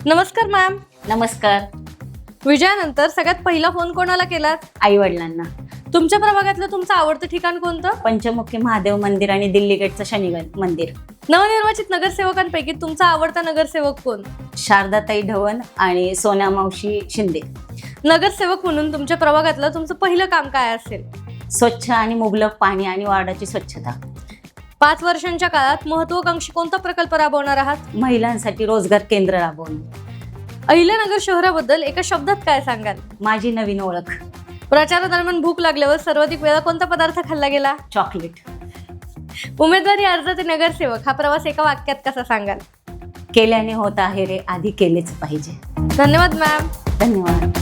नमस्कार मॅम. नमस्कार. विजयानंतर सगळ्यात पहिला फोन कोणाला केलात? आई वडिलांना. तुमच्या प्रभागातलं तुमचं आवडतं ठिकाण कोणतं? पंचमुखी महादेव मंदिर आणि दिल्ली गेटचं शनी मंदिर. नवनिर्वाचित नगरसेवकांपैकी तुमचा आवडता नगरसेवक कोण? शारदाताई ढवण आणि सोन्या मावशी शिंदे. नगरसेवक म्हणून तुमच्या प्रभागातलं तुमचं पहिलं काम काय असेल? स्वच्छ आणि मुबलक पाणी आणि वार्डाची स्वच्छता. 5 वर्षांच्या काळात महत्वाकांक्षी कोणता प्रकल्प राबवणार आहात? महिलांसाठी रोजगार केंद्र राबवून. अहिल्यानगर शहराबद्दल एका शब्दात काय सांगाल? माझी नवीन ओळख. प्रचारादरम्यान भूक लागल्यावर सर्वाधिक वेळा कोणता पदार्थ खाल्ला गेला? चॉकलेट. उमेदवारी अर्जाचे नगरसेवक हा प्रवास एका वाक्यात कसा सांगाल? केल्याने होत आहे रे, आधी केलेच पाहिजे. धन्यवाद मॅम. धन्यवाद.